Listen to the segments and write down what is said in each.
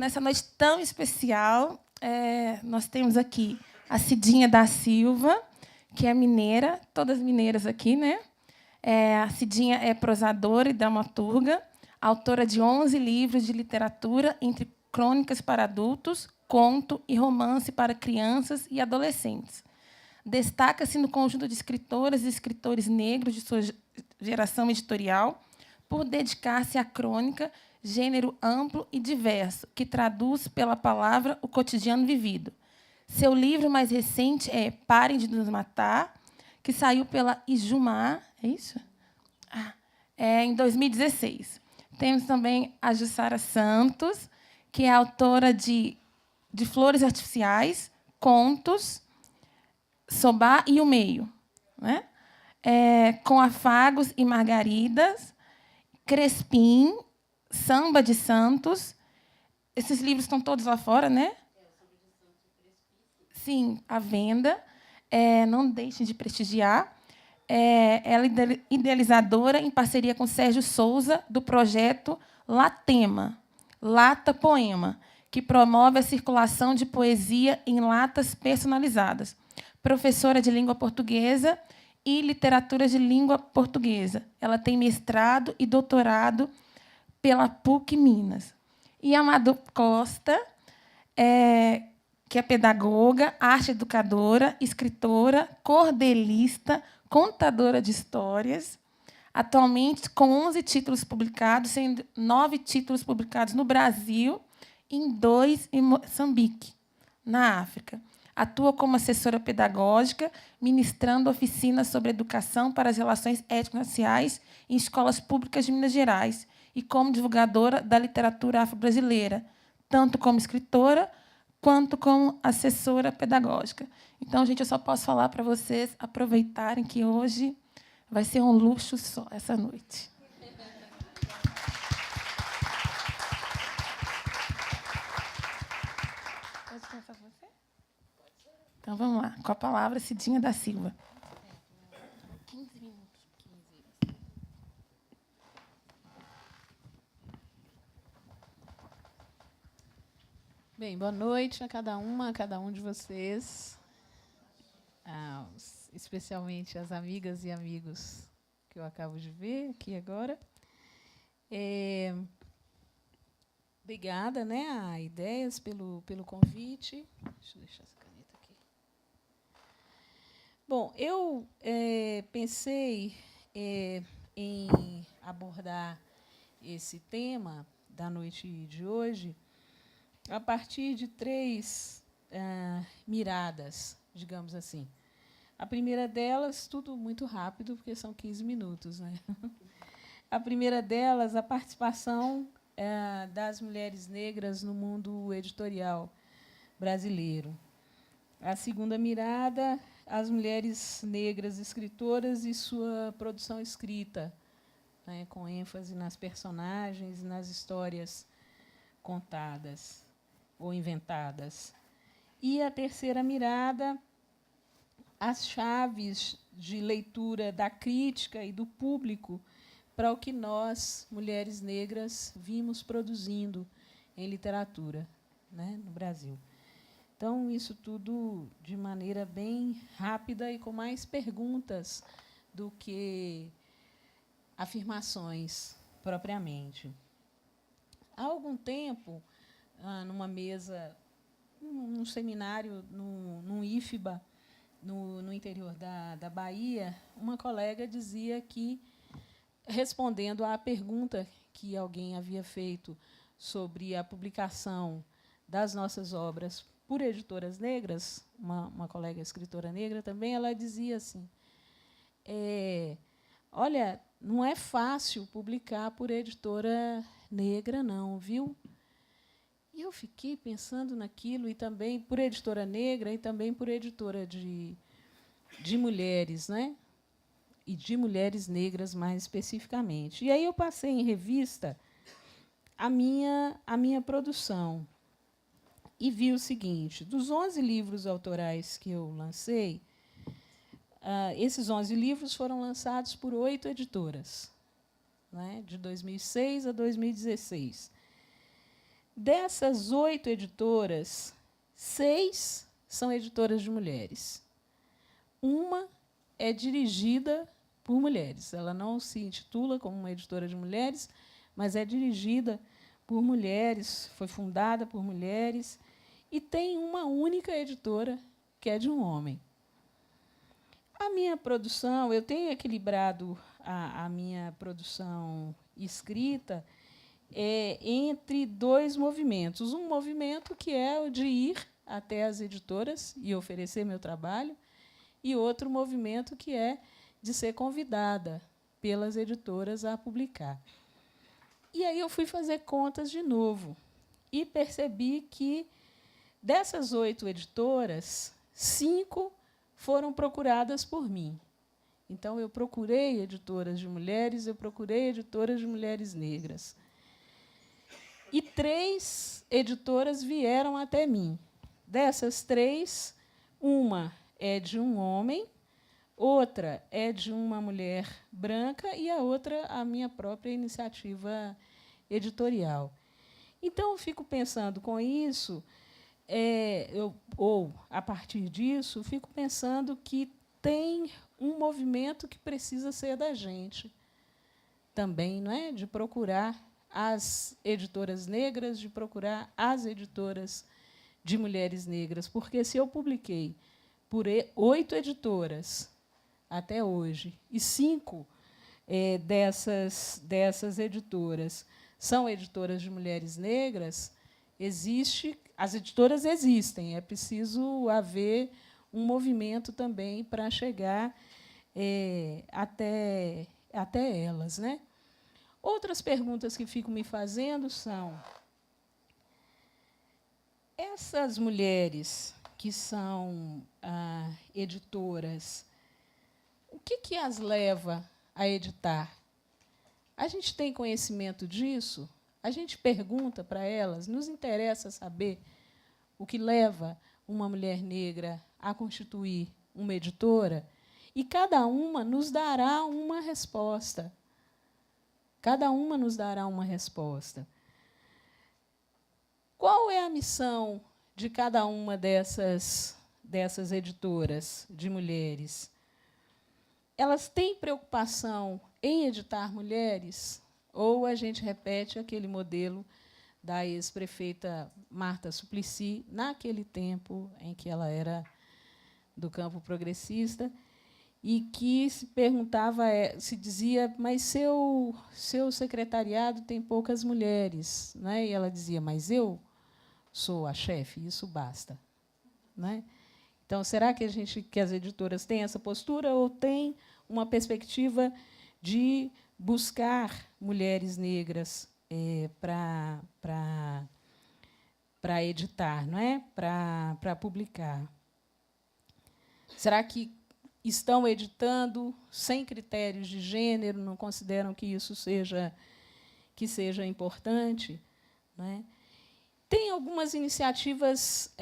nessa noite tão especial, nós temos aqui a Cidinha da Silva, que é mineira, todas mineiras aqui, né? A Cidinha é prosadora e dramaturga, autora de 11 livros de literatura, entre crônicas para adultos, conto e romance para crianças e adolescentes. Destaca-se no conjunto de escritoras e escritores negros de sua geração editorial por dedicar-se à crônica, gênero amplo e diverso, que traduz pela palavra o cotidiano vivido. Seu livro mais recente é Parem de Nos Matar, que saiu pela Ijumar, é isso? Em 2016. Temos também a Jussara Santos, que é autora de Flores Artificiais, Contos, Sobá e o Meio, né? Com Afagos e Margaridas, Crespim, Samba de Santos. Esses livros estão todos lá fora, né? Sim, à venda. Não deixem de prestigiar. Ela é idealizadora, em parceria com Sérgio Souza, do projeto Latema, Lata Poema, que promove a circulação de poesia em latas personalizadas. Professora de língua portuguesa e literatura de língua portuguesa. Ela tem mestrado e doutorado pela PUC Minas. E a Madu Costa, que é pedagoga, arte educadora, escritora, cordelista, contadora de histórias, atualmente com 11 títulos publicados, sendo 9 títulos publicados no Brasil e 2 em Moçambique, na África. Atua como assessora pedagógica, ministrando oficinas sobre educação para as relações étnico-raciais em escolas públicas de Minas Gerais e como divulgadora da literatura afro-brasileira, tanto como escritora quanto como assessora pedagógica. Então, gente, eu só posso falar para vocês aproveitarem que hoje vai ser um luxo só essa noite. Pode começar com você? Então, vamos lá. Com a palavra, Cidinha da Silva. 15 minutos. Bem, boa noite a cada um de vocês, especialmente as amigas e amigos que eu acabo de ver aqui agora. Obrigada, né, a Ideias pelo convite. Deixa eu deixar essa caneta aqui. Bom, eu pensei em abordar esse tema da noite de hoje a partir de 3 miradas, digamos assim. A primeira delas, tudo muito rápido, porque são 15 minutos, né? A primeira delas, a participação das mulheres negras no mundo editorial brasileiro. A segunda mirada, as mulheres negras escritoras e sua produção escrita, né, com ênfase nas personagens e nas histórias contadas ou inventadas. E a terceira mirada, as chaves de leitura da crítica e do público para o que nós, mulheres negras, vimos produzindo em literatura, né, no Brasil. Então, isso tudo de maneira bem rápida e com mais perguntas do que afirmações propriamente. Há algum tempo, numa mesa, num seminário, num IFBA, no interior da Bahia, uma colega dizia que, respondendo à pergunta que alguém havia feito sobre a publicação das nossas obras por editoras negras, uma colega escritora negra também, ela dizia assim, olha, não é fácil publicar por editora negra, não, viu? E eu fiquei pensando naquilo, e também por editora negra, e também por editora de mulheres, né? E de mulheres negras, mais especificamente. E aí eu passei em revista a minha produção e vi o seguinte, dos 11 livros autorais que eu lancei, esses 11 livros foram lançados por 8 editoras, né, de 2006 a 2016. Dessas 8 editoras, 6 são editoras de mulheres. Uma é dirigida por mulheres. Ela não se intitula como uma editora de mulheres, mas é dirigida por mulheres, foi fundada por mulheres, e tem uma única editora, que é de um homem. A minha produção, eu tenho equilibrado a minha produção escrita entre 2 movimentos. Um movimento que é o de ir até as editoras e oferecer meu trabalho, e outro movimento que é de ser convidada pelas editoras a publicar. E aí eu fui fazer contas de novo e percebi que, dessas 8 editoras, 5 foram procuradas por mim. Então, eu procurei editoras de mulheres, eu procurei editoras de mulheres negras. E 3 editoras vieram até mim. Dessas 3, uma é de um homem, outra é de uma mulher branca e a outra a minha própria iniciativa editorial. Então, eu fico pensando com isso, ou, a partir disso, fico pensando que tem um movimento que precisa ser da gente também, não é? De procurar as editoras negras, de procurar as editoras de mulheres negras. Porque, se eu publiquei por 8 editoras até hoje, e 5 dessas editoras são editoras de mulheres negras, as editoras existem, é preciso haver um movimento também para chegar até elas, né? Outras perguntas que fico me fazendo são: essas mulheres que são editoras, o que as leva a editar? A gente tem conhecimento disso? A gente pergunta para elas, nos interessa saber o que leva uma mulher negra a constituir uma editora? E cada uma nos dará uma resposta. Cada uma nos dará uma resposta. Qual é a missão de cada uma dessas editoras de mulheres? Elas têm preocupação em editar mulheres? Ou a gente repete aquele modelo da ex-prefeita Marta Suplicy, naquele tempo em que ela era do campo progressista, e que se perguntava, se dizia, mas seu secretariado tem poucas mulheres, né? E ela dizia, mas eu sou a chefe, isso basta, né? Então, será que as editoras têm essa postura ou têm uma perspectiva de buscar mulheres negras para editar, não é? Para publicar? Será que estão editando sem critérios de gênero, não consideram que isso seja importante? Não é? Tem algumas iniciativas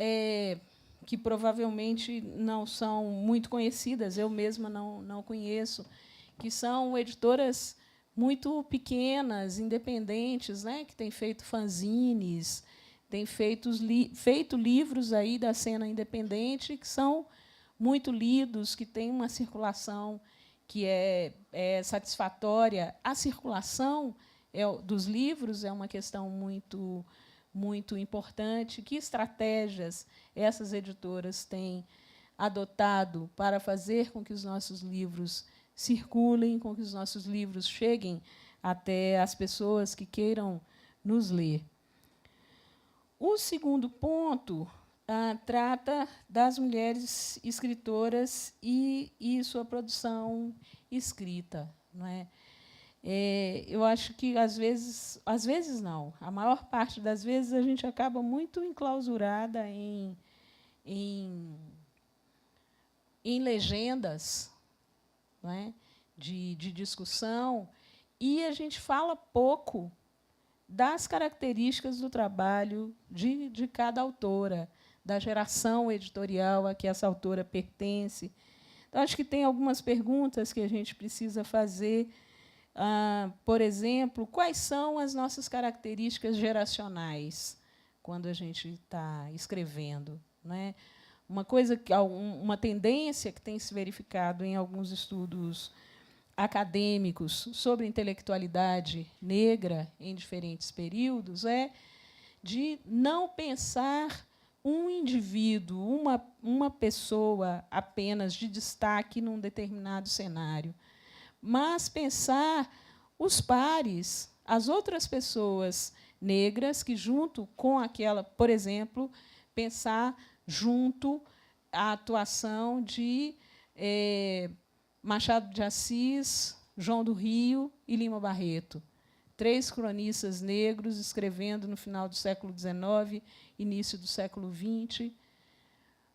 que provavelmente não são muito conhecidas, eu mesma não conheço, que são editoras muito pequenas, independentes, né, que têm feito fanzines, têm feito livros aí da cena independente, que são muito lidos, que têm uma circulação que é satisfatória. A circulação dos livros é uma questão muito importante. Que estratégias essas editoras têm adotado para fazer com que os nossos livros circulem, com que os nossos livros cheguem até as pessoas que queiram nos ler? O segundo ponto trata das mulheres escritoras e sua produção escrita, não é? Eu acho que, às vezes não, a maior parte das vezes a gente acaba muito enclausurada em legendas, não é? de discussão, e a gente fala pouco das características do trabalho de cada autora, da geração editorial a que essa autora pertence. Então, acho que tem algumas perguntas que a gente precisa fazer. Por exemplo, quais são as nossas características geracionais? quando a gente está escrevendo, né? Uma tendência que tem se verificado em alguns estudos acadêmicos sobre intelectualidade negra em diferentes períodos é de não pensar um indivíduo, uma pessoa apenas de destaque num determinado cenário, mas pensar os pares, as outras pessoas negras que, junto com aquela, por exemplo, pensar junto a atuação de Machado de Assis, João do Rio e Lima Barreto, 3 cronistas negros escrevendo no final do século XIX, início do século XX.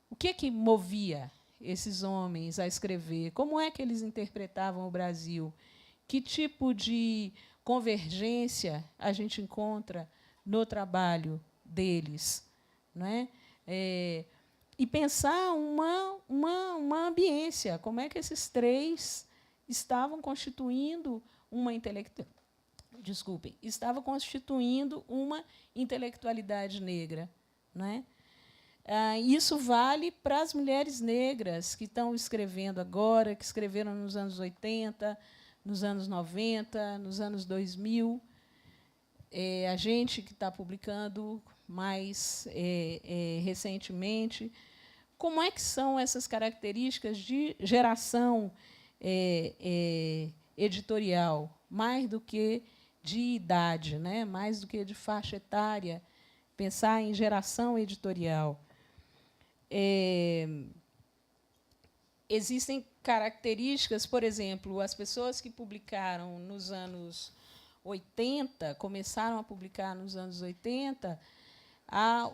O que movia esses homens a escrever? Como é que eles interpretavam o Brasil? Que tipo de convergência a gente encontra no trabalho deles? Não é? E pensar uma ambiência, como é que esses 3 estavam constituindo uma intelectualidade negra. Não é? Isso vale para as mulheres negras que estão escrevendo agora, que escreveram nos anos 80, nos anos 90, nos anos 2000. A gente que está publicando mais recentemente. Como é que são essas características de geração editorial, mais do que de idade, né? Mais do que de faixa etária, pensar em geração editorial. Existem características, por exemplo, as pessoas que publicaram nos anos 80, começaram a publicar nos anos 80,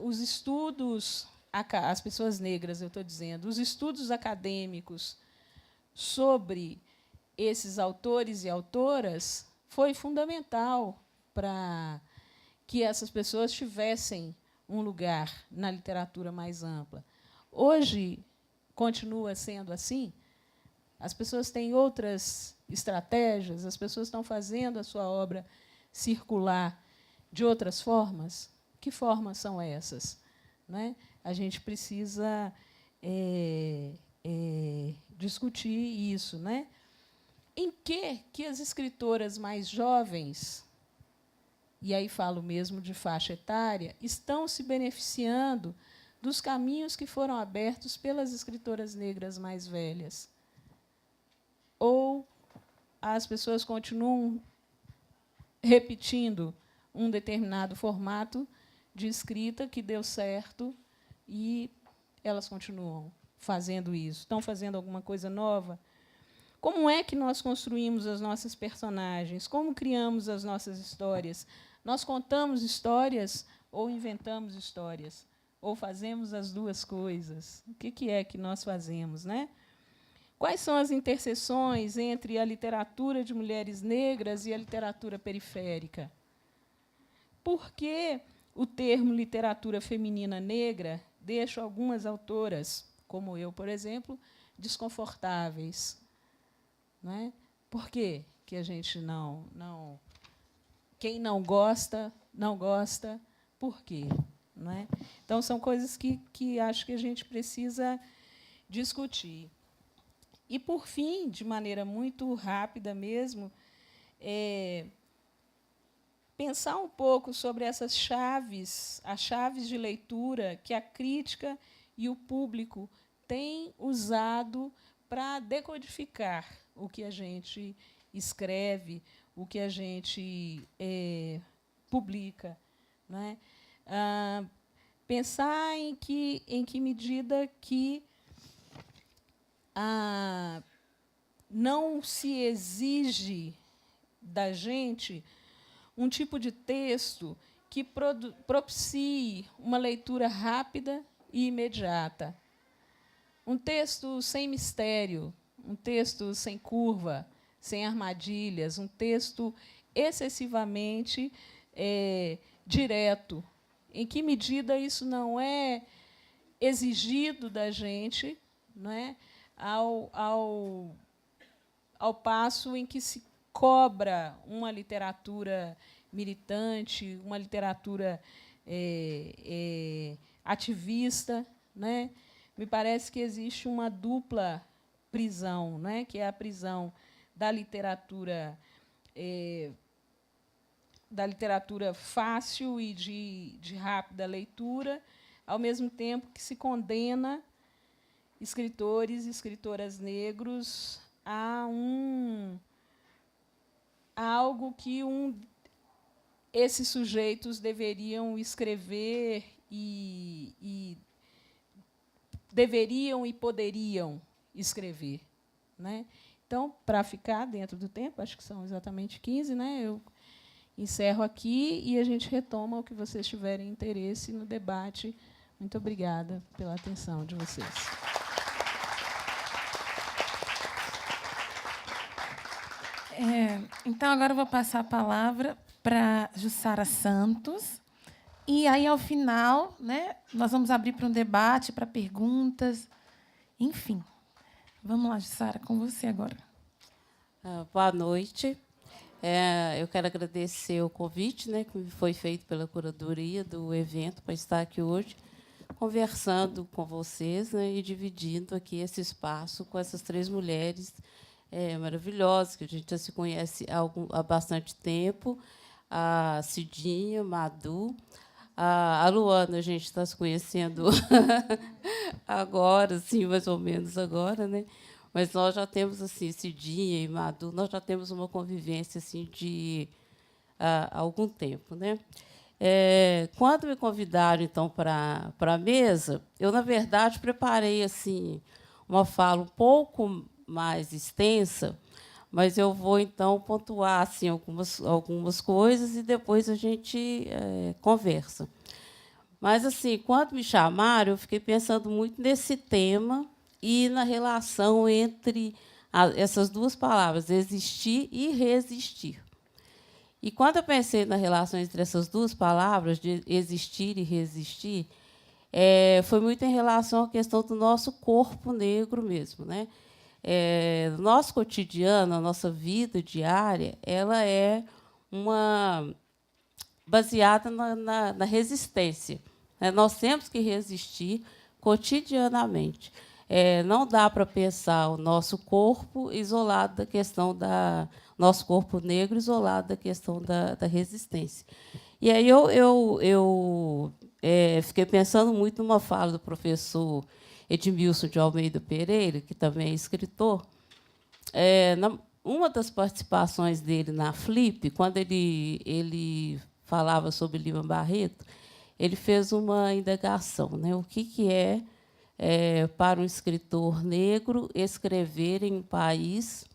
os estudos, as pessoas negras, eu estou dizendo, os estudos acadêmicos sobre esses autores e autoras foi fundamental para que essas pessoas tivessem um lugar na literatura mais ampla. Hoje, continua sendo assim? As pessoas têm outras estratégias, as pessoas estão fazendo a sua obra circular de outras formas? Que formas são essas? Não é? A gente precisa discutir isso. Né? Em que as escritoras mais jovens, e aí falo mesmo de faixa etária, estão se beneficiando dos caminhos que foram abertos pelas escritoras negras mais velhas? Ou as pessoas continuam repetindo um determinado formato de escrita que deu certo e elas continuam fazendo isso? Estão fazendo alguma coisa nova? Como é que nós construímos as nossas personagens? Como criamos as nossas histórias? Nós contamos histórias ou inventamos histórias? Ou fazemos as duas coisas? O que é que nós fazemos, né? Quais são as interseções entre a literatura de mulheres negras e a literatura periférica? Por que o termo literatura feminina negra deixa algumas autoras, como eu, por exemplo, desconfortáveis? Não é? Por quê que a gente não... Quem não gosta, não gosta. Por quê? Não é? Então, são coisas que acho que a gente precisa discutir. E, por fim, de maneira muito rápida mesmo, pensar um pouco sobre essas chaves, as chaves de leitura que a crítica e o público têm usado para decodificar o que a gente escreve, o que a gente publica. Não é? Pensar em que medida que não se exige da gente um tipo de texto que propicie uma leitura rápida e imediata. Um texto sem mistério, um texto sem curva, sem armadilhas, um texto excessivamente direto. Em que medida isso não é exigido da gente, não é? Ao passo em que se cobra uma literatura militante, uma literatura ativista, né? Me parece que existe uma dupla prisão, né? Que é a prisão da literatura fácil e de rápida leitura, ao mesmo tempo que se condena escritores e escritoras negros a algo que esses sujeitos deveriam escrever e deveriam e poderiam escrever, né? Então, para ficar dentro do tempo, acho que são exatamente 15, né? Eu encerro aqui e a gente retoma o que vocês tiverem interesse no debate. Muito obrigada pela atenção de vocês. Então, agora eu vou passar a palavra para Jussara Santos. E aí, ao final, né, nós vamos abrir para um debate, para perguntas, enfim. Vamos lá, Jussara, com você agora. Boa noite. Eu quero agradecer o convite, né, que foi feito pela curadoria do evento para estar aqui hoje, conversando com vocês, né, e dividindo aqui esse espaço com essas 3 mulheres maravilhosas, que a gente já se conhece há bastante tempo, a Cidinha, a Madu, a Luana, a gente está se conhecendo agora, sim, mais ou menos agora, né? Mas nós já temos, assim, Cidinha e Madu, nós já temos uma convivência assim, de algum tempo, né? Quando me convidaram, então, para a mesa, eu, na verdade, preparei assim, uma fala um pouco mais extensa, mas eu vou, então, pontuar assim, algumas coisas e depois a gente conversa. Mas, assim, quando me chamaram, eu fiquei pensando muito nesse tema e na relação entre essas 2 palavras, existir e resistir. E, quando eu pensei na relação entre essas 2 palavras, de existir e resistir, foi muito em relação à questão do nosso corpo negro mesmo, né? No nosso cotidiano, a nossa vida diária, ela é baseada na resistência, né? Nós temos que resistir cotidianamente. Não dá para pensar o nosso corpo isolado da questão nosso corpo negro isolado da questão da resistência. E aí eu fiquei pensando muito numa fala do professor Edmilson de Almeida Pereira, que também é escritor. Uma das participações dele na Flip, quando ele falava sobre Lima Barreto, ele fez uma indagação, né? O que é para um escritor negro escrever em um país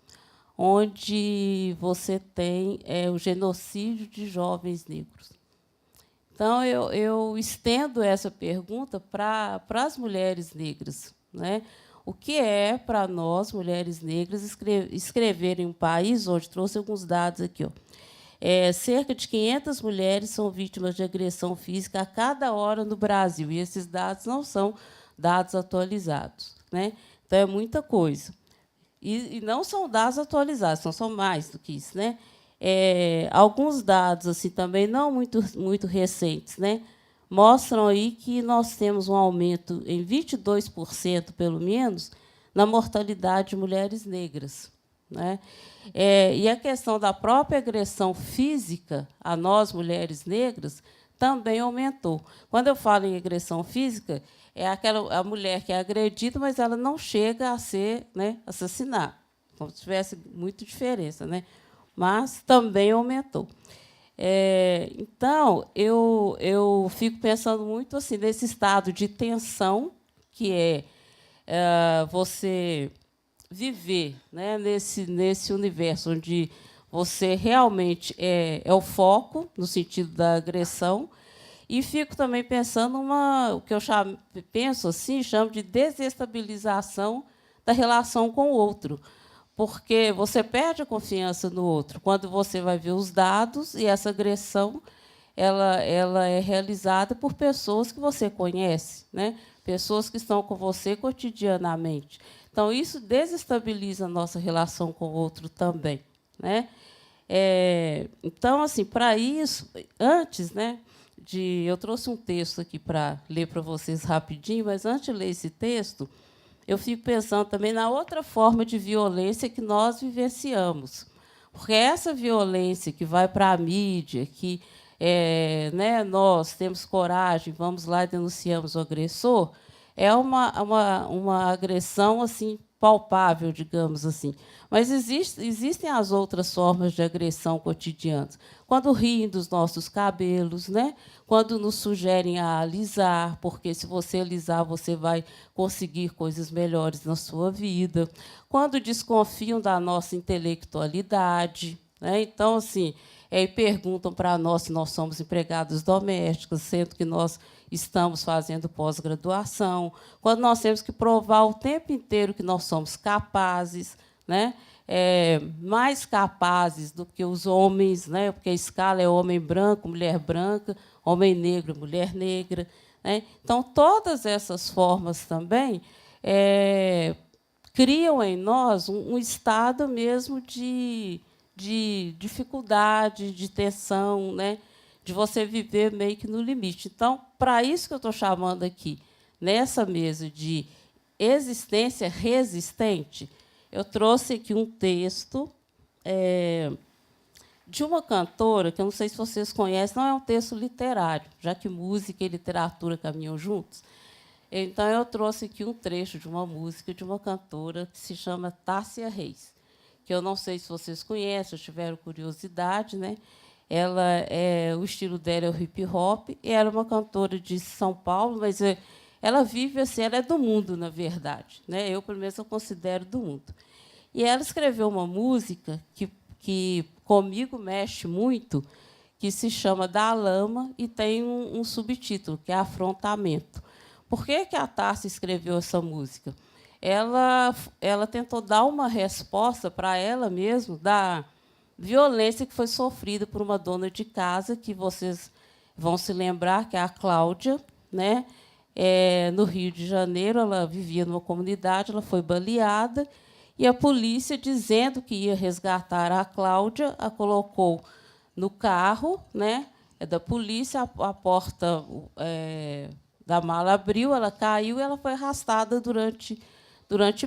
onde você tem o genocídio de jovens negros. Então, eu estendo essa pergunta para as mulheres negras, né? O que é para nós, mulheres negras, escrever em um país onde trouxe alguns dados aqui, ó. Cerca de 500 mulheres são vítimas de agressão física a cada hora no Brasil, e esses dados não são dados atualizados, né? Então, é muita coisa. E não são dados atualizados, são mais do que isso, né? Alguns dados assim também não muito recentes, né, mostram aí que nós temos um aumento em 22%, pelo menos, na mortalidade de mulheres negras, né? E a questão da própria agressão física a nós, mulheres negras, também aumentou. Quando eu falo em agressão física, a mulher que é agredida, mas ela não chega a ser, né, assassinada, como se tivesse muita diferença, né? Mas também aumentou. Então, eu fico pensando muito assim, nesse estado de tensão, que é você viver, né, nesse universo onde você realmente é o foco, no sentido da agressão, e fico também pensando o que eu chamo de desestabilização da relação com o outro, porque você perde a confiança no outro quando você vai ver os dados e essa agressão ela é realizada por pessoas que você conhece, né? Pessoas que estão com você cotidianamente. Então, isso desestabiliza a nossa relação com o outro também, né? Então, assim, para isso, antes, né, Eu trouxe um texto aqui para ler para vocês rapidinho, mas antes de ler esse texto, eu fico pensando também na outra forma de violência que nós vivenciamos. Porque essa violência que vai para a mídia, que né, nós temos coragem, vamos lá e denunciamos o agressor, é uma agressão assim palpável, digamos assim. Mas existem as outras formas de agressão cotidianas. Quando riem dos nossos cabelos, né? Quando nos sugerem a alisar, porque se você alisar, você vai conseguir coisas melhores na sua vida. Quando desconfiam da nossa intelectualidade, né? Então, assim, perguntam para nós se nós somos empregadas domésticas, sendo que nós estamos fazendo pós-graduação, quando nós temos que provar o tempo inteiro que nós somos capazes, né? Mais capazes do que os homens, né? Porque a escala é homem branco, mulher branca, homem negro, mulher negra, né? Então, todas essas formas também criam em nós um estado mesmo de dificuldade, de tensão, né? De você viver meio que no limite. Então, para isso que eu estou chamando aqui, nessa mesa de existência resistente, eu trouxe aqui um texto de uma cantora, que eu não sei se vocês conhecem, não é um texto literário, já que música e literatura caminham juntos. Então, eu trouxe aqui um trecho de uma música de uma cantora que se chama Tássia Reis, que eu não sei se vocês conhecem, ou tiveram curiosidade, né? O estilo dela é o hip hop, e ela é uma cantora de São Paulo, mas ela vive assim, ela é do mundo, na verdade, né? Eu, pelo menos, eu considero do mundo. E ela escreveu uma música que comigo mexe muito, que se chama Da Lama, e tem um subtítulo, que é Afrontamento. Por que a Tássia escreveu essa música? Ela tentou dar uma resposta para ela mesma da violência que foi sofrida por uma dona de casa, que vocês vão se lembrar, que é a Cláudia, né? No Rio de Janeiro, ela vivia numa comunidade, ela foi baleada, e a polícia, dizendo que ia resgatar a Cláudia, a colocou no carro, né? Da polícia, a porta da mala abriu, ela caiu e ela foi arrastada durante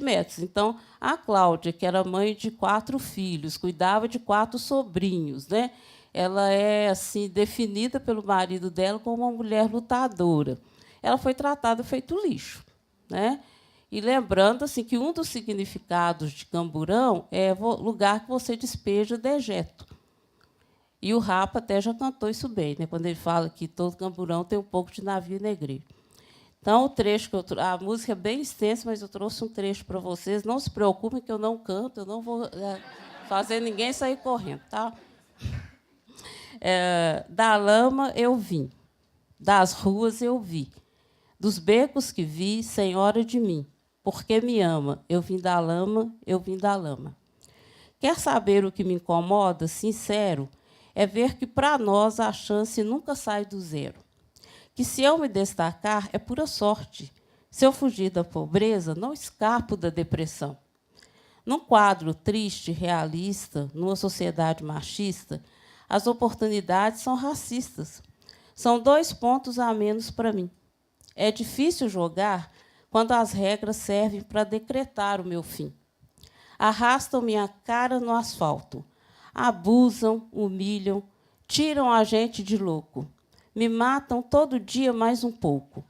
metros. Então, a Cláudia, que era mãe de 4 filhos, cuidava de 4 sobrinhos, né? Ela é assim definida pelo marido dela como uma mulher lutadora. Ela foi tratada feito lixo, né? E lembrando assim que um dos significados de Camburão é lugar que você despeja dejeto. E o Rapa até já cantou isso bem, né? Quando ele fala que todo Camburão tem um pouco de navio negreiro. Então, o trecho que a música é bem extensa, mas eu trouxe um trecho para vocês. Não se preocupem que eu não canto, eu não vou fazer ninguém sair correndo, tá? Da lama eu vim, das ruas eu vi, dos becos que vi, Senhora de mim, porque me ama, eu vim da lama, eu vim da lama. Quer saber o que me incomoda, sincero, é ver que, para nós, a chance nunca sai do zero. Que, se eu me destacar, é pura sorte. Se eu fugir da pobreza, não escapo da depressão. Num quadro triste, realista, numa sociedade machista, as oportunidades são racistas. São 2 pontos a menos para mim. É difícil jogar quando as regras servem para decretar o meu fim. Arrastam minha cara no asfalto, abusam, humilham, tiram a gente de louco. Me matam todo dia mais um pouco.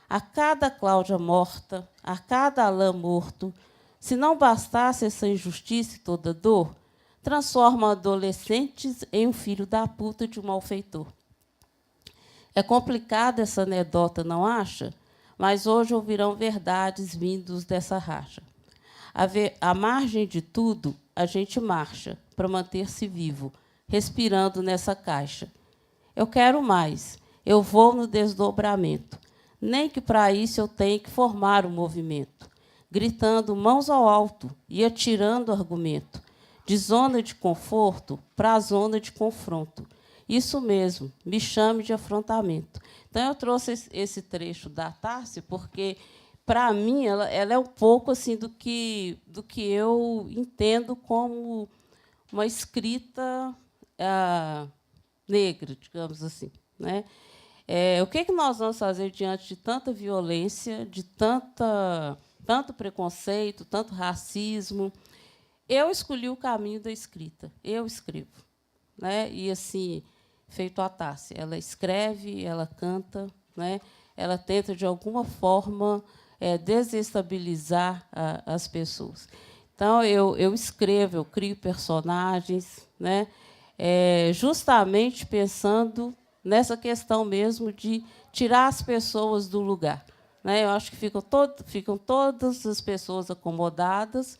A cada Cláudia morta, a cada Alain morto, se não bastasse essa injustiça e toda dor, transformam adolescentes em um filho da puta de um malfeitor. É complicada essa anedota, não acha? Mas hoje ouvirão verdades vindos dessa racha. À margem de tudo, a gente marcha para manter-se vivo, respirando nessa caixa. Eu quero mais, eu vou no desdobramento. Nem que para isso eu tenha que formar um movimento, gritando mãos ao alto e atirando argumento, de zona de conforto para a zona de confronto. Isso mesmo, me chame de afrontamento. Então, eu trouxe esse trecho da Tássia porque, para mim, ela é um pouco assim do que eu entendo como uma escrita negra, digamos assim, né? O que nós vamos fazer diante de tanta violência, de tanto preconceito, tanto racismo? Eu escolhi o caminho da escrita. Eu escrevo, né? E assim, feito a Tássia, ela escreve, ela canta, né? Ela tenta de alguma forma desestabilizar as pessoas. Então eu escrevo, eu crio personagens, né? Justamente pensando nessa questão mesmo de tirar as pessoas do lugar, né? Eu acho que ficam todas as pessoas acomodadas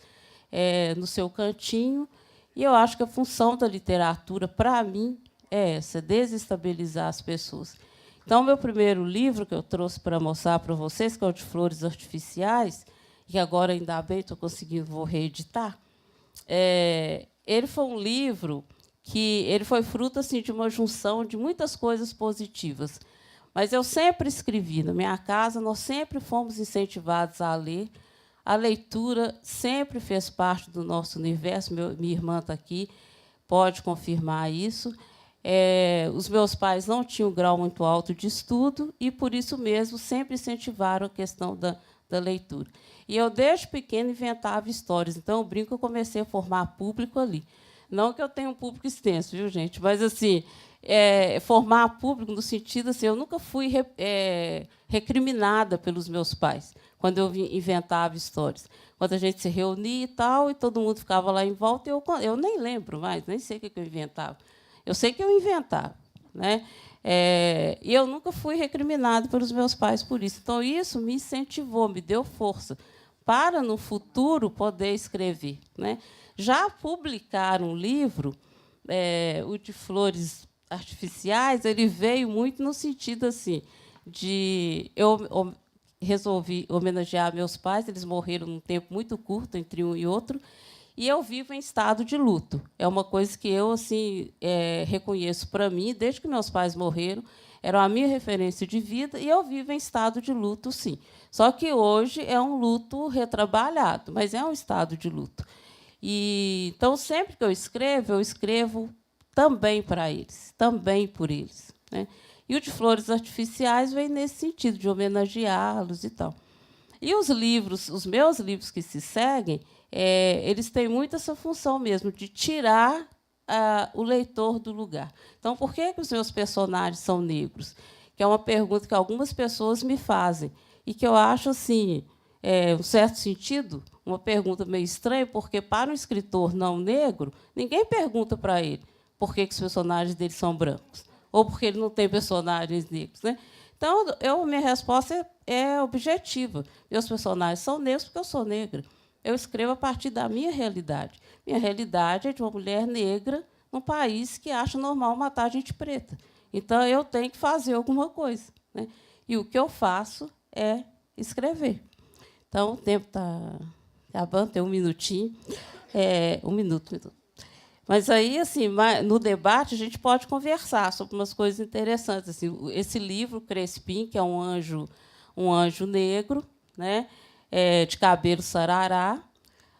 no seu cantinho, e eu acho que a função da literatura, para mim, é essa, desestabilizar as pessoas. Então, o meu primeiro livro que eu trouxe para mostrar para vocês, que é o de Flores Artificiais, que agora, ainda bem, estou conseguindo, vou reeditar, ele foi um livro que ele foi fruto assim, de uma junção de muitas coisas positivas. Mas eu sempre escrevi. Na minha casa, nós sempre fomos incentivados a ler. A leitura sempre fez parte do nosso universo. Minha irmã está aqui, pode confirmar isso. Os meus pais não tinham um grau muito alto de estudo e, por isso mesmo, sempre incentivaram a questão da leitura. E eu, desde pequena, inventava histórias. Então, eu brinco que eu comecei a formar público ali. Não que eu tenha um público extenso, viu, gente? Mas, assim, formar público no sentido assim, eu nunca fui recriminada pelos meus pais quando eu inventava histórias. Quando a gente se reunia e tal, e todo mundo ficava lá em volta, eu nem lembro mais, nem sei o que eu inventava. Eu sei que eu inventava, né? E eu nunca fui recriminada pelos meus pais por isso. Então, isso me incentivou, me deu força para, no futuro, poder escrever, né? Já publicar um livro, o de Flores Artificiais, ele veio muito no sentido assim, de eu resolvi homenagear meus pais, eles morreram num tempo muito curto entre um e outro, e eu vivo em estado de luto. É uma coisa que eu assim reconheço para mim, desde que meus pais morreram, era a minha referência de vida, e eu vivo em estado de luto, sim. Só que hoje é um luto retrabalhado, mas é um estado de luto. E, então, sempre que eu escrevo também para eles, também por eles, né? E o de Flores Artificiais vem nesse sentido, de homenageá-los e tal. E os livros, os meus livros que se seguem, eles têm muito essa função mesmo, de tirar o leitor do lugar. Então, por que os meus personagens são negros? Que é uma pergunta que algumas pessoas me fazem, e que eu acho, assim, um certo sentido, uma pergunta meio estranha, porque, para um escritor não negro, ninguém pergunta para ele por que os personagens dele são brancos, ou porque ele não tem personagens negros, né? Então, minha resposta é objetiva. Meus personagens são negros porque eu sou negra. Eu escrevo a partir da minha realidade. Minha realidade é de uma mulher negra num país que acha normal matar gente preta. Então, eu tenho que fazer alguma coisa, né? E o que eu faço é escrever. Então, o tempo está acabando, tem um minutinho. Um minuto. Mas aí, assim, no debate, a gente pode conversar sobre umas coisas interessantes. Assim, esse livro, Crespim, que é um anjo negro, né, de cabelo sarará.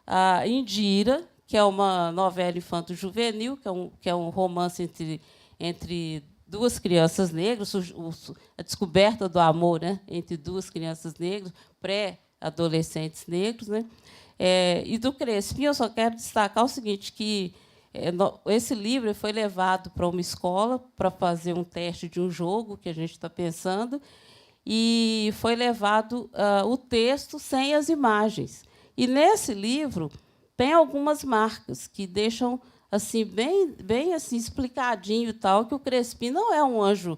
A Indira, que é uma novela infanto-juvenil, que é um romance entre duas crianças negras, a descoberta do amor, né, entre duas crianças negras, pré-adolescentes negros, né? E do Crespim, eu só quero destacar o seguinte, que esse livro foi levado para uma escola para fazer um teste de um jogo que a gente está pensando, e foi levado o texto sem as imagens. E, nesse livro, tem algumas marcas que deixam assim bem assim, explicadinho e tal, que o Crespim não é um anjo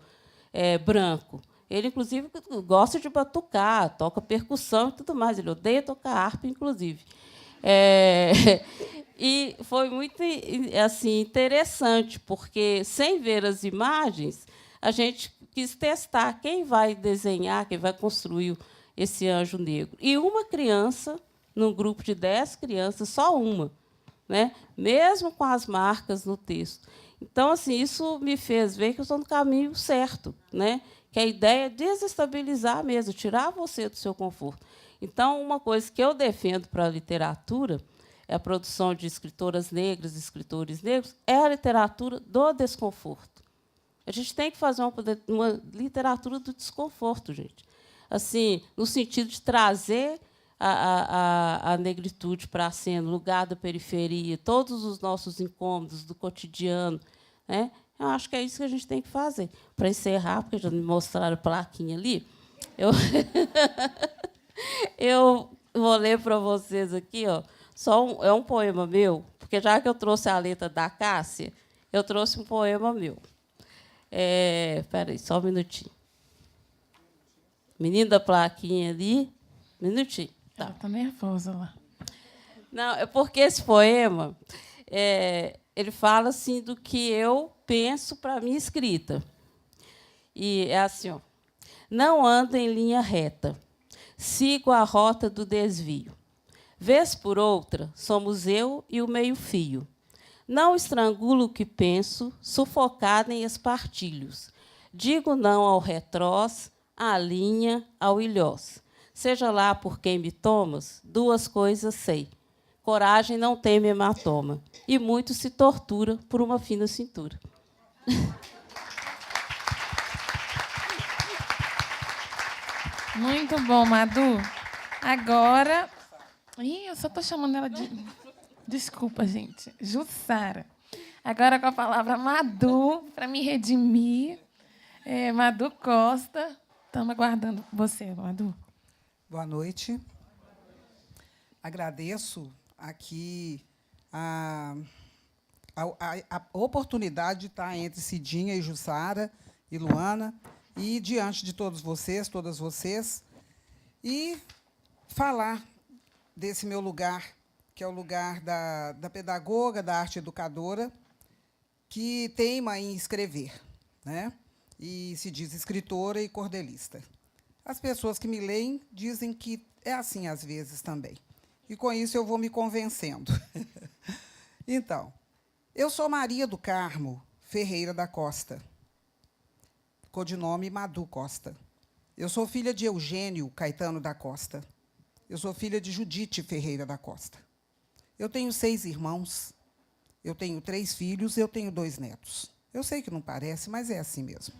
branco. Ele, inclusive, gosta de batucar, toca percussão e tudo mais. Ele odeia tocar harpa, inclusive. E foi muito assim, interessante, porque, sem ver as imagens, a gente quis testar quem vai desenhar, quem vai construir esse anjo negro. E uma criança, num grupo de 10 crianças, só uma, né? Mesmo com as marcas no texto. Então, assim, isso me fez ver que eu estou no caminho certo, né? Que a ideia é desestabilizar mesmo, tirar você do seu conforto. Então, uma coisa que eu defendo para a literatura, a produção de escritoras negras, escritores negros, é a literatura do desconforto. A gente tem que fazer uma literatura do desconforto, gente. Assim, no sentido de trazer a negritude para a cena, lugar da periferia, todos os nossos incômodos do cotidiano, né? Eu acho que é isso que a gente tem que fazer. Para encerrar, porque já me mostraram a plaquinha ali, eu vou ler para vocês aqui, ó, é um poema meu, porque já que eu trouxe a letra da Cássia, eu trouxe um poema meu. Espera aí, só um minutinho. Menino da plaquinha ali, minutinho. Tá. Ela está nervosa lá. Não, é porque esse poema ele fala assim do que eu penso para a minha escrita. E é assim, ó. Não ando em linha reta, sigo a rota do desvio. Vez por outra, somos eu e o meio-fio. Não estrangulo o que penso, sufocado em espartilhos. Digo não ao retrós, à linha, ao ilhós. Seja lá por quem me tomas, duas coisas sei. Coragem não teme hematoma, e muito se tortura por uma fina cintura. Muito bom, Madu. Agora... eu só estou chamando ela de... Desculpa, gente. Jussara. Agora com a palavra Madu, para me redimir. Madu Costa. Estamos aguardando você, Madu. Boa noite. Agradeço aqui a oportunidade de estar entre Cidinha e Jussara e Luana e diante de todos vocês, todas vocês, e falar desse meu lugar, que é o lugar da pedagoga, da arte educadora, que teima em escrever, né? E se diz escritora e cordelista. As pessoas que me leem dizem que é assim às vezes também. E, com isso, eu vou me convencendo. Então, eu sou Maria do Carmo Ferreira da Costa, codinome Madu Costa. Eu sou filha de Eugênio Caetano da Costa. Eu sou filha de Judite Ferreira da Costa. Eu tenho 6 irmãos, eu tenho 3 filhos, eu tenho 2 netos. Eu sei que não parece, mas é assim mesmo.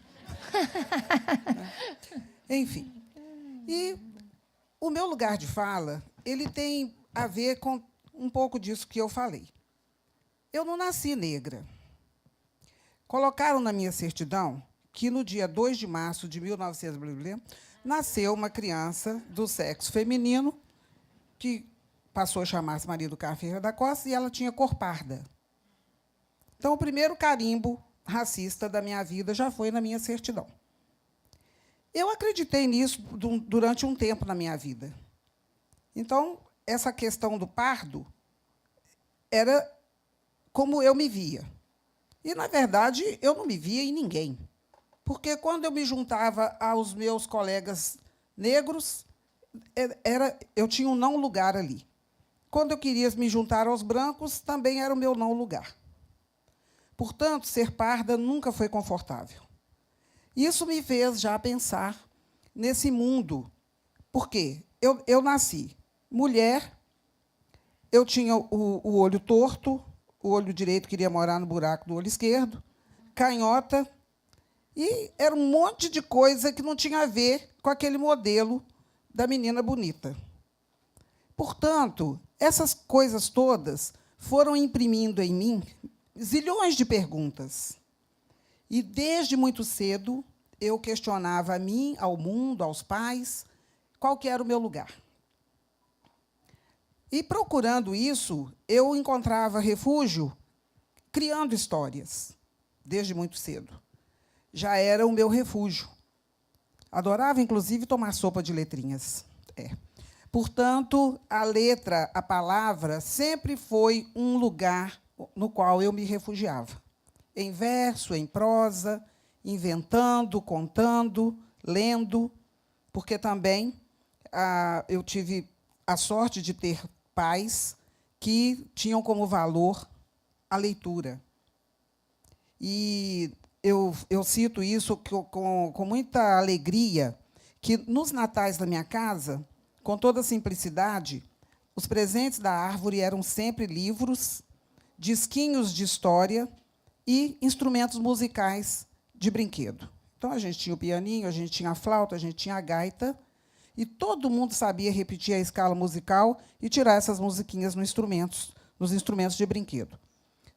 Enfim. E o meu lugar de fala, ele tem a ver com um pouco disso que eu falei. Eu não nasci negra. Colocaram na minha certidão que, no dia 2 de março de 1900, nasceu uma criança do sexo feminino que passou a chamar-se Maria do Carmo Ferreira da Costa e ela tinha cor parda. Então, o primeiro carimbo racista da minha vida já foi na minha certidão. Eu acreditei nisso durante um tempo na minha vida. Então, essa questão do pardo era como eu me via. E, na verdade, eu não me via em ninguém. Porque, quando eu me juntava aos meus colegas negros, eu tinha um não lugar ali. Quando eu queria me juntar aos brancos, também era o meu não lugar. Portanto, ser parda nunca foi confortável. Isso me fez já pensar nesse mundo. Por quê? Eu nasci mulher, eu tinha o olho torto, o olho direito queria morar no buraco do olho esquerdo, canhota, e era um monte de coisa que não tinha a ver com aquele modelo da menina bonita. Portanto, essas coisas todas foram imprimindo em mim zilhões de perguntas. E, desde muito cedo, eu questionava a mim, ao mundo, aos pais, qual que era o meu lugar. E, procurando isso, eu encontrava refúgio criando histórias, desde muito cedo. Já era o meu refúgio. Adorava, inclusive, tomar sopa de letrinhas. Portanto, a letra, a palavra, sempre foi um lugar no qual eu me refugiava. Em verso, em prosa, inventando, contando, lendo, porque também eu tive a sorte de ter pais que tinham como valor a leitura. E eu cito isso com muita alegria, que, nos natais da minha casa, com toda simplicidade, os presentes da árvore eram sempre livros, disquinhos de história e instrumentos musicais de brinquedo. Então, a gente tinha o pianinho, a gente tinha a flauta, a gente tinha a gaita, e todo mundo sabia repetir a escala musical e tirar essas musiquinhas nos instrumentos de brinquedo.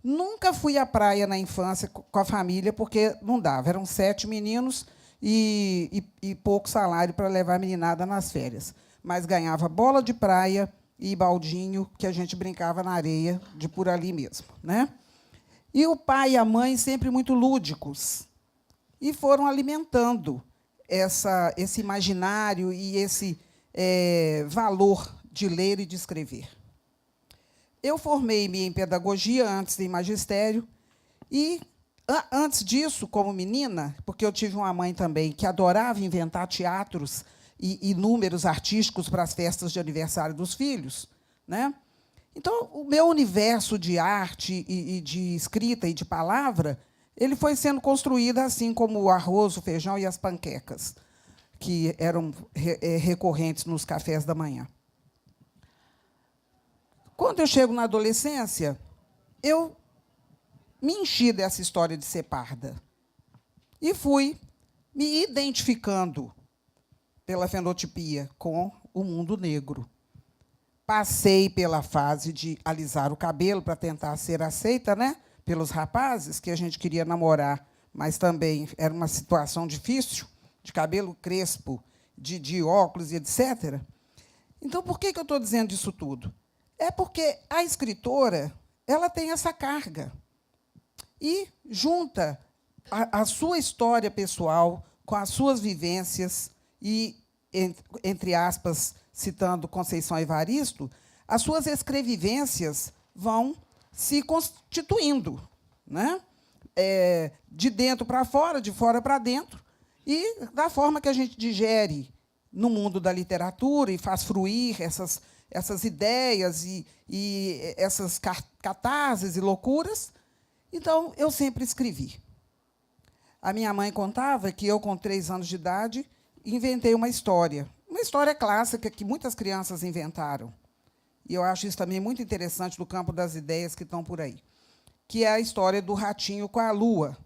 Nunca fui à praia na infância com a família, porque não dava. Eram 7 meninos e pouco salário para levar a meninada nas férias. Mas ganhava bola de praia e baldinho, que a gente brincava na areia, de por ali mesmo, né? E o pai e a mãe sempre muito lúdicos, e foram alimentando esse imaginário e esse valor de ler e de escrever. Eu formei-me em pedagogia, antes em magistério, e, antes disso, como menina, porque eu tive uma mãe também que adorava inventar teatros e números artísticos para as festas de aniversário dos filhos, né? Então, o meu universo de arte e de escrita e de palavra, ele foi sendo construído assim como o arroz, o feijão e as panquecas, que eram recorrentes nos cafés da manhã. Quando eu chego na adolescência, eu me enchi dessa história de ser parda e fui me identificando pela fenotipia com o mundo negro. Passei pela fase de alisar o cabelo para tentar ser aceita, né, pelos rapazes, que a gente queria namorar, mas também era uma situação difícil, de cabelo crespo, de óculos e etc. Então, por que eu estou dizendo isso tudo? É porque a escritora ela tem essa carga e junta a sua história pessoal com as suas vivências e, entre aspas, citando Conceição Evaristo, as suas escrevivências vão se constituindo, né? De dentro para fora, de fora para dentro, e da forma que a gente digere no mundo da literatura e faz fruir essas ideias e essas catarses e loucuras. Então, eu sempre escrevi. A minha mãe contava que eu, com 3 anos de idade, inventei uma história clássica que muitas crianças inventaram. E eu acho isso também muito interessante do campo das ideias que estão por aí, que é a história do ratinho com a lua.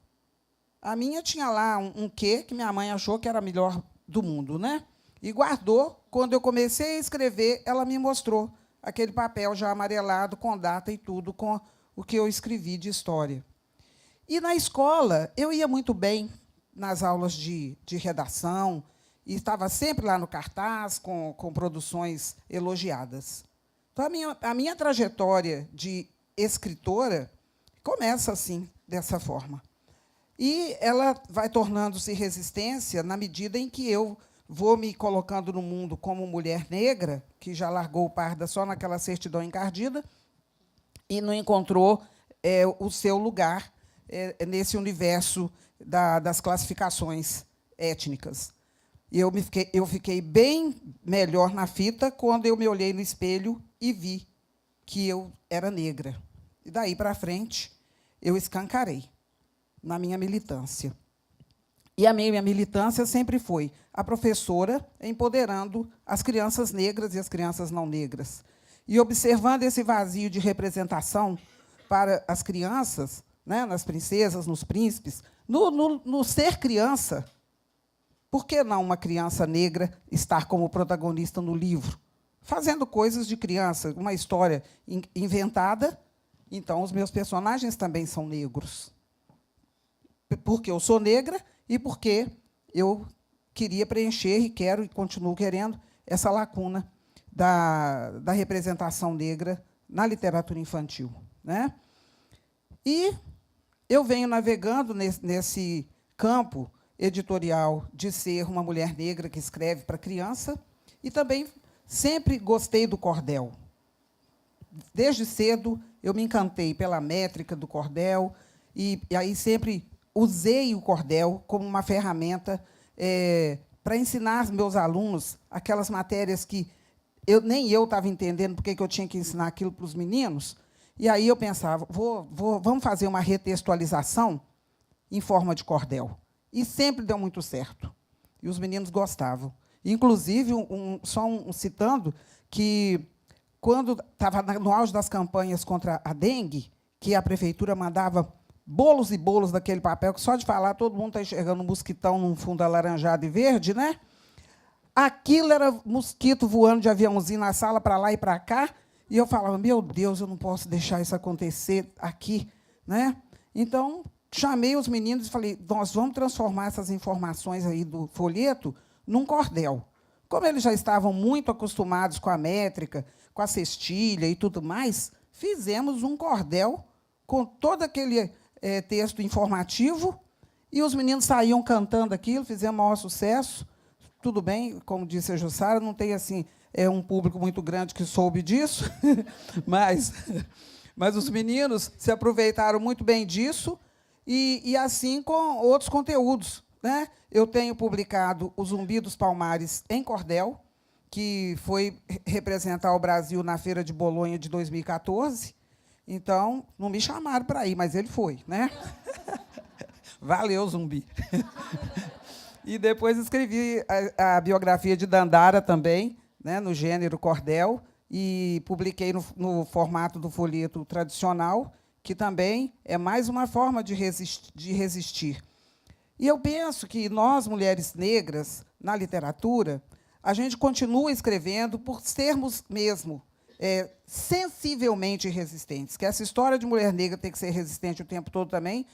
A minha tinha lá um quê que minha mãe achou que era a melhor do mundo, né? E guardou. Quando eu comecei a escrever, ela me mostrou aquele papel já amarelado, com data e tudo, com o que eu escrevi de história. E, na escola, eu ia muito bem nas aulas de redação, e estava sempre lá no cartaz, com produções elogiadas. Então, a minha trajetória de escritora começa assim, dessa forma. E ela vai tornando-se resistência na medida em que eu vou me colocando no mundo como mulher negra, que já largou o parda só naquela certidão encardida e não encontrou o seu lugar nesse universo das classificações étnicas. E eu fiquei bem melhor na fita quando eu me olhei no espelho e vi que eu era negra. E, daí para frente, eu escancarei na minha militância. E a minha militância sempre foi a professora empoderando as crianças negras e as crianças não negras. E observando esse vazio de representação para as crianças, né, nas princesas, nos príncipes, no ser criança. Por que não uma criança negra estar como protagonista no livro? Fazendo coisas de criança, uma história inventada. Então, os meus personagens também são negros. Porque eu sou negra e porque eu queria preencher, e quero, e continuo querendo, essa lacuna da representação negra na literatura infantil, né? E eu venho navegando nesse campo editorial de ser uma mulher negra que escreve para criança, e também sempre gostei do cordel. Desde cedo, eu me encantei pela métrica do cordel, e aí sempre usei o cordel como uma ferramenta para ensinar aos meus alunos aquelas matérias que nem eu estava entendendo porque eu tinha que ensinar aquilo para os meninos. E aí eu pensava, vamos fazer uma retextualização em forma de cordel. E sempre deu muito certo. E os meninos gostavam. Inclusive, citando, que, quando estava no auge das campanhas contra a dengue, que a prefeitura mandava bolos e bolos daquele papel, que só de falar todo mundo está enxergando um mosquitão num fundo alaranjado e verde, né? Aquilo era mosquito voando de aviãozinho na sala, para lá e para cá, e eu falava, meu Deus, eu não posso deixar isso acontecer aqui, né? Então, chamei os meninos e falei, nós vamos transformar essas informações aí do folheto num cordel. Como eles já estavam muito acostumados com a métrica, com a cestilha e tudo mais, fizemos um cordel com todo aquele texto informativo, e os meninos saíam cantando aquilo, fizemos o maior sucesso. Tudo bem, como disse a Jussara, não tem assim, um público muito grande que soube disso, mas os meninos se aproveitaram muito bem disso, e assim com outros conteúdos, né? Eu tenho publicado O Zumbi dos Palmares em cordel, que foi representar o Brasil na Feira de Bolonha de 2014. Então, não me chamaram para ir, mas ele foi, né? Valeu, Zumbi. E depois escrevi a biografia de Dandara também, né, no gênero cordel, e publiquei no formato do folheto tradicional, que também é mais uma forma de resistir. E eu penso que nós, mulheres negras, na literatura, a gente continua escrevendo por sermos mesmo sensivelmente resistentes, que essa história de mulher negra ter que ser resistente o tempo todo também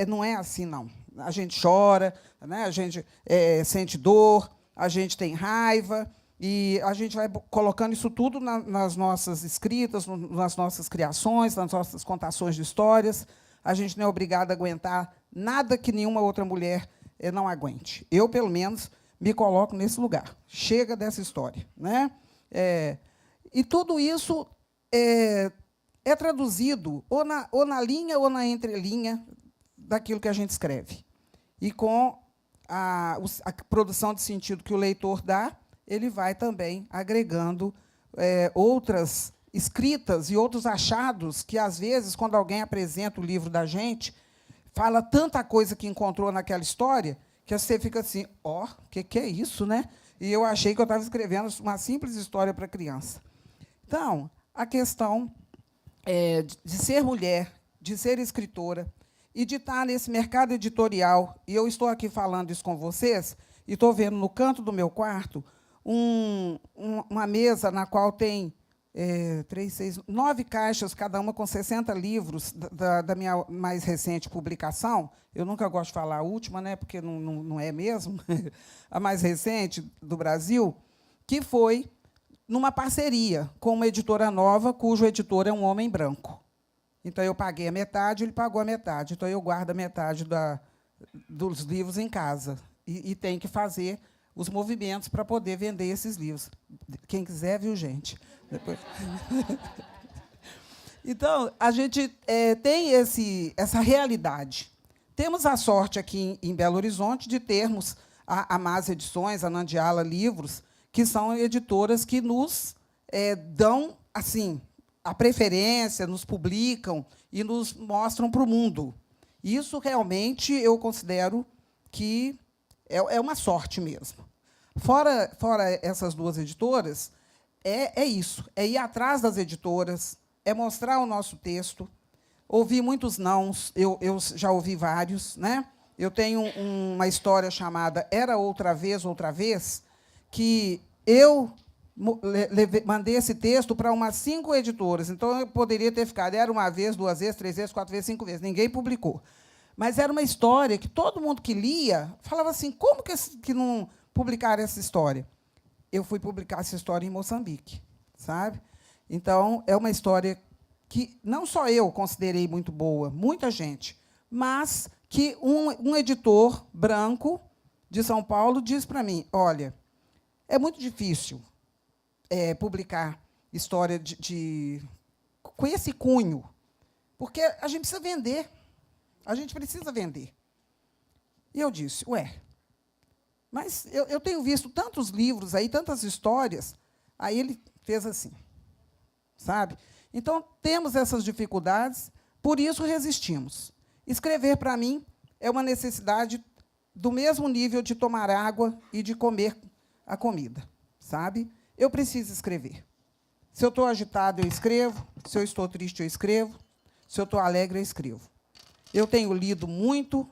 não é assim, não. A gente chora, né? A gente sente dor, a gente tem raiva, e a gente vai colocando isso tudo nas nossas escritas, nas nossas criações, nas nossas contações de histórias. A gente não é obrigada a aguentar nada que nenhuma outra mulher não aguente. Eu, pelo menos, me coloco nesse lugar. Chega dessa história, né? E tudo isso é traduzido ou na linha ou na entrelinha daquilo que a gente escreve. E com a produção de sentido que o leitor dá, ele vai também agregando outras escritas e outros achados que, às vezes, quando alguém apresenta o livro da gente, fala tanta coisa que encontrou naquela história, que você fica assim, ó, que é isso, né? E eu achei que eu estava escrevendo uma simples história para criança. Então, a questão de ser mulher, de ser escritora, e de estar nesse mercado editorial, e eu estou aqui falando isso com vocês, e estou vendo no canto do meu quarto uma mesa na qual tem 9 caixas, cada uma com 60 livros da minha mais recente publicação. Eu nunca gosto de falar a última, né, porque não é mesmo, a mais recente do Brasil, que foi numa parceria com uma editora nova, cujo editor é um homem branco. Então, eu paguei a metade, ele pagou a metade. Então, eu guardo a metade dos livros em casa. E tem que fazer os movimentos para poder vender esses livros. Quem quiser, viu, gente? Depois. Então, a gente tem essa realidade. Temos a sorte aqui em Belo Horizonte de termos a Mas Edições, a Nandiala Livros, que são editoras que nos dão assim a preferência, nos publicam e nos mostram para o mundo. Isso, realmente, eu considero que é uma sorte mesmo. Fora essas duas editoras, é isso, é ir atrás das editoras, é mostrar o nosso texto. Ouvi muitos nãos, eu já ouvi vários, né? Eu tenho uma história chamada Era Outra Vez, que eu mandei esse texto para umas 5 editoras. Então, eu poderia ter ficado, era 1 vez, 2 vezes, 3 vezes, 4 vezes, 5 vezes. Ninguém publicou. Mas era uma história que todo mundo que lia falava assim, como que não publicaram essa história? Eu fui publicar essa história em Moçambique, sabe? Então, é uma história que não só eu considerei muito boa, muita gente, mas que um editor branco de São Paulo disse para mim, olha, é muito difícil publicar história com esse cunho, porque a gente precisa vender. A gente precisa vender. E eu disse, mas eu tenho visto tantos livros aí, tantas histórias. Aí ele fez assim, sabe? Então, temos essas dificuldades, por isso resistimos. Escrever, para mim, é uma necessidade do mesmo nível de tomar água e de comer a comida, sabe? Eu preciso escrever. Se eu estou agitado, eu escrevo. Se eu estou triste, eu escrevo. Se eu estou alegre, eu escrevo. Eu tenho lido muito,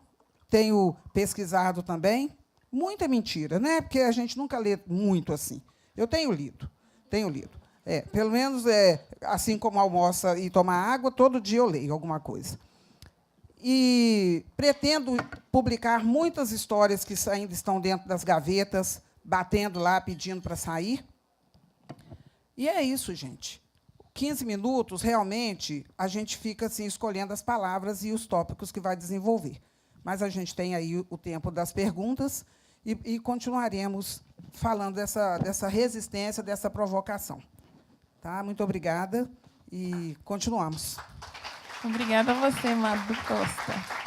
tenho pesquisado também. Muita mentira, né? Porque a gente nunca lê muito assim. Eu tenho lido, tenho lido. Pelo menos, assim como almoça e toma água, todo dia eu leio alguma coisa. E pretendo publicar muitas histórias que ainda estão dentro das gavetas, batendo lá, pedindo para sair. E é isso, gente. 15 minutos, realmente, a gente fica assim, escolhendo as palavras e os tópicos que vai desenvolver. Mas a gente tem aí o tempo das perguntas e continuaremos falando dessa resistência, dessa provocação. Tá? Muito obrigada e continuamos. Obrigada a você, Madu Costa.